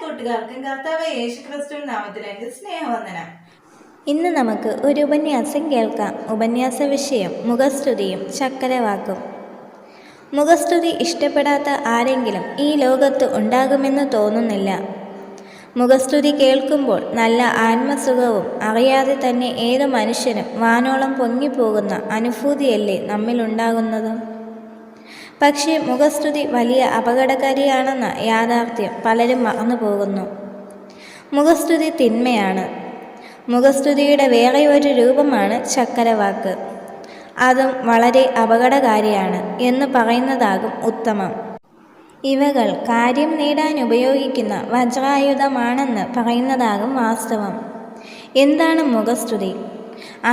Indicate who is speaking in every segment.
Speaker 1: കൂട്ടുകാർക്കും കർത്താവ് യേശുക്രിസ്തു നാമത്തിൽ എൻ്റെ സ്നേഹവന്ദനം.
Speaker 2: ഇന്ന് നമുക്ക് ഒരു ഉപന്യാസം കേൾക്കാം. ഉപന്യാസ വിഷയം മുഖസ്തുതിയും ചക്കരവാക്കും. മുഖസ്തുതി ഇഷ്ടപ്പെടാത്ത ആരെങ്കിലും ഈ ലോകത്ത് ഉണ്ടാകുമെന്ന് തോന്നുന്നില്ല. മുഖസ്തുതി കേൾക്കുമ്പോൾ നല്ല ആത്മസുഖവും അറിയാതെ തന്നെ ഏത് മനുഷ്യനും വാനോളം പൊങ്ങിപ്പോകുന്ന അനുഭൂതിയല്ലേ നമ്മിലുണ്ടാകുന്നത്. പക്ഷേ മുഖസ്തുതി വലിയ അപകടകാരിയാണെന്ന യാഥാർത്ഥ്യം പലരും മറന്നു പോകുന്നു. മുഖസ്തുതി തിന്മയാണ്. മുഖസ്തുതിയുടെ വേറെ ഒരു രൂപമാണ് ചക്കരവാക്ക്. അതും വളരെ അപകടകാരിയാണ് എന്ന് പറയുന്നതാകും ഉത്തമം. ഇവകൾ കാര്യം നേടാൻ ഉപയോഗിക്കുന്ന വജ്രായുധമാണെന്ന് പറയുന്നതാകും വാസ്തവം. എന്താണ് മുഖസ്തുതി?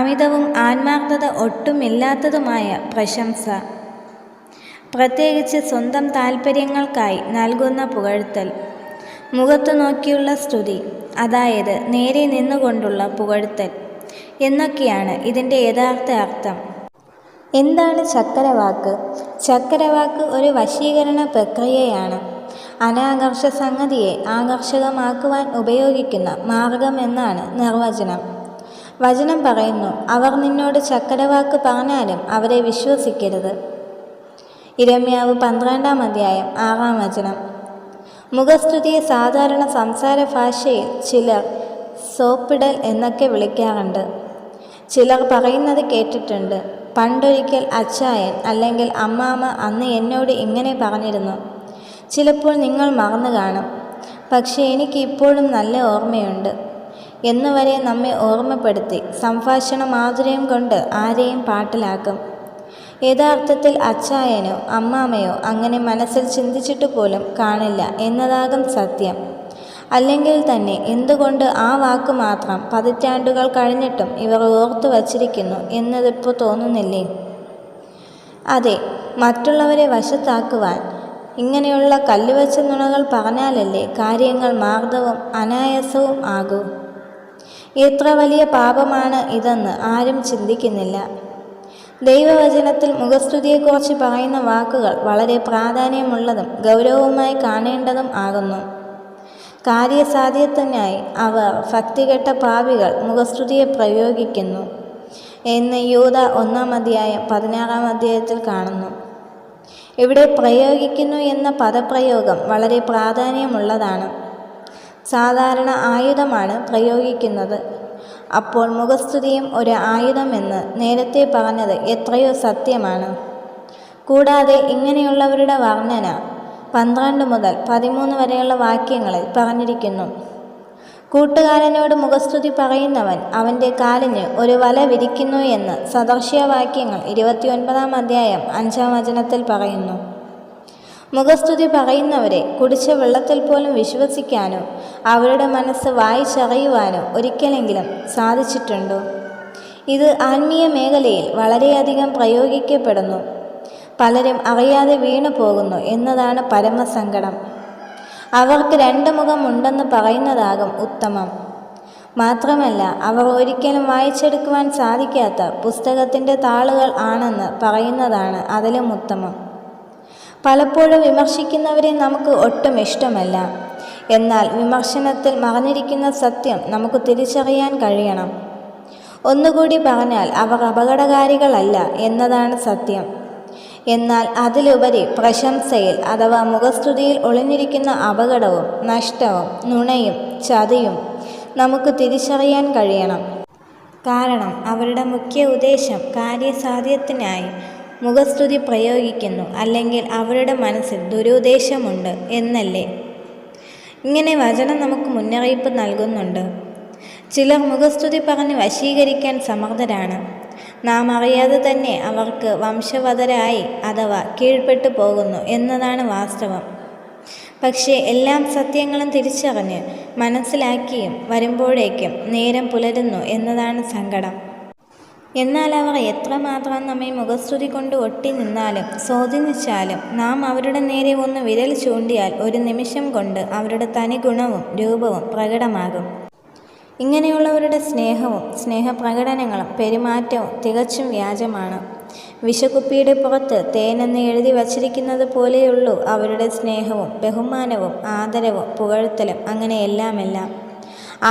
Speaker 2: അമിതവും ആത്മാർത്ഥത ഒട്ടുമില്ലാത്തതുമായ പ്രശംസ, പ്രത്യേകിച്ച് സ്വന്തം താൽപ്പര്യങ്ങൾക്കായി നൽകുന്ന പുകഴ്ത്തൽ. മുഖത്തു നോക്കിയുള്ള സ്തുതി, അതായത് നേരെ നിന്നുകൊണ്ടുള്ള പുകഴ്ത്തൽ എന്നൊക്കെയാണ് ഇതിൻ്റെ യഥാർത്ഥ അർത്ഥം. എന്താണ് ചക്കരവാക്ക്? ചക്കരവാക്ക് ഒരു വശീകരണ പ്രക്രിയയാണ്. അനാകർഷ സംഗതിയെ ആകർഷകമാക്കുവാൻ ഉപയോഗിക്കുന്ന മാർഗം എന്നാണ് നിർവചനം. വചനം പറയുന്നു, അവർ നിന്നോട് ചക്കരവാക്ക് പറഞ്ഞാലും അവരെ വിശ്വസിക്കരുത്. ഇരമ്യാവ് 12-ാം അധ്യായം 6-ാം വചനം. മുഖസ്തുതിയെ സാധാരണ സംസാര ഭാഷയിൽ ചിലർ സോപ്പിടൽ എന്നൊക്കെ വിളിക്കാറുണ്ട്. ചിലർ പറയുന്നത് കേട്ടിട്ടുണ്ട്, പണ്ടൊരിക്കൽ അച്ചായൻ അല്ലെങ്കിൽ അമ്മാമ്മ അന്ന് എന്നോട് ഇങ്ങനെ പറഞ്ഞിരുന്നു. ചിലപ്പോൾ നിങ്ങൾ മറന്നു കാണും, പക്ഷേ എനിക്ക് ഇപ്പോഴും നല്ല ഓർമ്മയുണ്ട് എന്നുവരെ നമ്മെ ഓർമ്മപ്പെടുത്തി സംഭാഷണ മാധുര്യം കൊണ്ട് ആരെയും പാട്ടിലാക്കും. യഥാർത്ഥത്തിൽ അച്ചായനോ അമ്മാമയോ അങ്ങനെ മനസ്സിൽ ചിന്തിച്ചിട്ട് പോലും കാണില്ല എന്നതാകും സത്യം. അല്ലെങ്കിൽ തന്നെ എന്തുകൊണ്ട് ആ വാക്ക് മാത്രം പതിറ്റാണ്ടുകൾ കഴിഞ്ഞിട്ടും ഇവർ ഓർത്തു വച്ചിരിക്കുന്നു എന്നതിപ്പോൾ തോന്നുന്നില്ലേ? അതെ, മറ്റുള്ളവരെ വശത്താക്കുവാൻ ഇങ്ങനെയുള്ള കല്ലുവച്ച നുണകൾ പറഞ്ഞാലല്ലേ കാര്യങ്ങൾ മാർദ്ദവും അനായാസവും ആകൂ. എത്ര വലിയ പാപമാണ് ഇതെന്ന് ആരും ചിന്തിക്കുന്നില്ല. ദൈവവചനത്തിൽ മുഖസ്തുതിയെക്കുറിച്ച് പറയുന്ന വാക്കുകൾ വളരെ പ്രാധാന്യമുള്ളതും ഗൗരവമായി കാണേണ്ടതും ആകുന്നു. കാര്യസാധ്യത്തിനായി അവർ ഭക്തികെട്ട പാപികൾ മുഖസ്തുതിയെ പ്രയോഗിക്കുന്നു എന്ന് യൂദ 1-ാം അധ്യായം 16-ാം അധ്യായത്തിൽ കാണുന്നു. ഇവിടെ പ്രയോഗിക്കുന്നു എന്ന പദപ്രയോഗം വളരെ പ്രാധാന്യമുള്ളതാണ്. സാധാരണ ആയുധമാണ് പ്രയോഗിക്കുന്നത്. അപ്പോൾ മുഖസ്തുതിയും ഒരു ആയുധമെന്ന് നേരത്തെ പറഞ്ഞത് എത്രയോ സത്യമാണ്. കൂടാതെ ഇങ്ങനെയുള്ളവരുടെ വർണ്ണന 12 മുതൽ 13 വരെയുള്ള വാക്യങ്ങളിൽ പറഞ്ഞിരിക്കുന്നു. കൂട്ടുകാരനോട് മുഖസ്തുതി പറയുന്നവൻ അവൻ്റെ കാലിന് ഒരു വല വിരിക്കുന്നു എന്ന് സദൃശ്യവാക്യങ്ങൾ 29-ാം അധ്യായം 5-ാം വചനത്തിൽ പറയുന്നു. മുഖസ്തുതി പറയുന്നവരെ കുടിച്ച വെള്ളത്തിൽ പോലും വിശ്വസിക്കാനോ അവരുടെ മനസ്സ് വായിച്ചറിയുവാനോ ഒരിക്കലെങ്കിലും സാധിച്ചിട്ടുണ്ടോ? ഇത് ആത്മീയ മേഖലയിൽ വളരെയധികം പ്രയോഗിക്കപ്പെടുന്നു. പലരും അറിയാതെ വീണു പോകുന്നു എന്നതാണ് പരമസങ്കടം. അവർക്ക് 2 മുഖമുണ്ടെന്ന് പറയുന്നതാകും ഉത്തമം. മാത്രമല്ല, അവർ ഒരിക്കലും വായിച്ചെടുക്കുവാൻ സാധിക്കാത്ത പുസ്തകത്തിൻ്റെ താളുകൾ ആണെന്ന് പറയുന്നതാണ് അതിലും ഉത്തമം. പലപ്പോഴും വിമർശിക്കുന്നവരെ നമുക്ക് ഒട്ടും ഇഷ്ടമല്ല. എന്നാൽ വിമർശനത്തിൽ മറഞ്ഞിരിക്കുന്ന സത്യം നമുക്ക് തിരിച്ചറിയാൻ കഴിയണം. ഒന്നുകൂടി പറഞ്ഞാൽ അവർ അപകടകാരികളല്ല എന്നതാണ് സത്യം. എന്നാൽ അതിലുപരി പ്രശംസയിൽ അഥവാ മുഖസ്തുതിയിൽ ഒളിഞ്ഞിരിക്കുന്ന അപകടവും നഷ്ടവും നുണയും ചതിയും നമുക്ക് തിരിച്ചറിയാൻ കഴിയണം. കാരണം അവരുടെ മുഖ്യ ഉദ്ദേശം കാര്യസാധ്യത്തിനായി മുഖസ്തുതി പ്രയോഗിക്കുന്നു, അല്ലെങ്കിൽ അവരുടെ മനസ്സിൽ ദുരുദ്ദേശമുണ്ട് എന്നല്ലേ? ഇങ്ങനെ വചനം നമുക്ക് മുന്നറിയിപ്പ് നൽകുന്നുണ്ട്. ചിലർ മുഖസ്തുതി പറഞ്ഞ് വശീകരിക്കാൻ സമർത്ഥരാണ്. നാം അറിയാതെ തന്നെ അവർക്ക് വംശവദരായി അഥവാ കീഴ്പ്പെട്ടു പോകുന്നു എന്നതാണ് വാസ്തവം. പക്ഷേ എല്ലാം സത്യങ്ങളും തിരിച്ചറിഞ്ഞ് മനസ്സിലാക്കിയും വരുമ്പോഴേക്കും നേരം പുലരുന്നു എന്നതാണ് സങ്കടം. എന്നാൽ അവർ എത്രമാത്രം നമ്മെ മുഖസ്തുതി കൊണ്ട് ഒട്ടി നിന്നാലും സ്വാധീനിച്ചാലും നാം അവരുടെ നേരെ ഒന്ന് വിരൽ ചൂണ്ടിയാൽ ഒരു നിമിഷം കൊണ്ട് അവരുടെ തനി ഗുണവും രൂപവും പ്രകടമാകും. ഇങ്ങനെയുള്ളവരുടെ സ്നേഹവും സ്നേഹപ്രകടനങ്ങളും പെരുമാറ്റവും തികച്ചും വ്യാജമാണ്. വിഷക്കുപ്പിയുടെ പുറത്ത് തേനെന്ന് എഴുതി വച്ചിരിക്കുന്നത് പോലെയുള്ളൂ അവരുടെ സ്നേഹവും ബഹുമാനവും ആദരവും പുകഴ്ത്തലും അങ്ങനെ എല്ലാമെല്ലാം.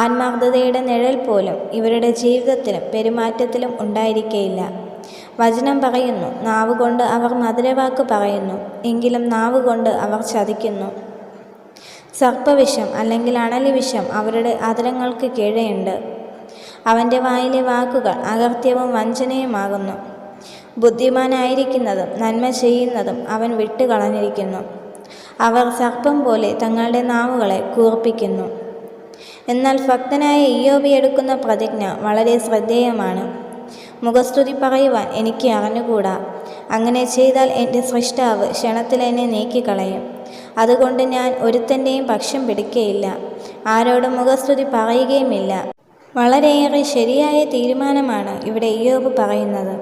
Speaker 2: ആത്മാർത്ഥതയുടെ നിഴൽ പോലും ഇവരുടെ ജീവിതത്തിലും പെരുമാറ്റത്തിലും ഉണ്ടായിരിക്കയില്ല. വചനം പറയുന്നു, നാവുകൊണ്ട് അവർ മധുരവാക്ക് പറയുന്നു, എങ്കിലും നാവുകൊണ്ട് അവർ ചതിക്കുന്നു. സർപ്പവിഷം അല്ലെങ്കിൽ അണലിവിഷം അവരുടെ അധരങ്ങൾക്ക് കീഴെയുണ്ട്. അവൻ്റെ വായിലെ വാക്കുകൾ അകൃത്യവും വഞ്ചനയുമാകുന്നു. ബുദ്ധിമാനായിരിക്കുന്നതും നന്മ ചെയ്യുന്നതും അവൻ വിട്ടുകളഞ്ഞിരിക്കുന്നു. അവർ സർപ്പം പോലെ തങ്ങളുടെ നാവുകളെ കൂർപ്പിക്കുന്നു. എന്നാൽ ഭക്തനായ ഇയ്യോബ് എടുക്കുന്ന പ്രതിജ്ഞ വളരെ ശ്രദ്ധേയമാണ്. മുഖസ്തുതി പറയുവാൻ എനിക്ക് അറിഞ്ഞുകൂടാ. അങ്ങനെ ചെയ്താൽ എൻ്റെ സൃഷ്ടാവ് ക്ഷണത്തിൽ എന്നെ നീക്കിക്കളയും. അതുകൊണ്ട് ഞാൻ ഒരുത്തൻ്റെയും പക്ഷം പിടിക്കയില്ല, ആരോടും മുഖസ്തുതി പറയുകയുമില്ല. വളരെയേറെ ശരിയായ തീരുമാനമാണ് ഇവിടെ ഇയ്യോബ് പറയുന്നത്.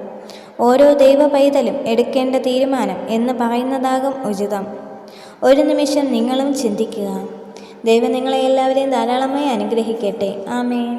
Speaker 2: ഓരോ ദൈവ പൈതലും എടുക്കേണ്ട തീരുമാനം എന്ന് പറയുന്നതാകും ഉചിതം. ഒരു നിമിഷം നിങ്ങളും ചിന്തിക്കുക. ദൈവം നിങ്ങളെ എല്ലാവരെയും ധാരാളമായി അനുഗ്രഹിക്കട്ടെ. ആമേൻ.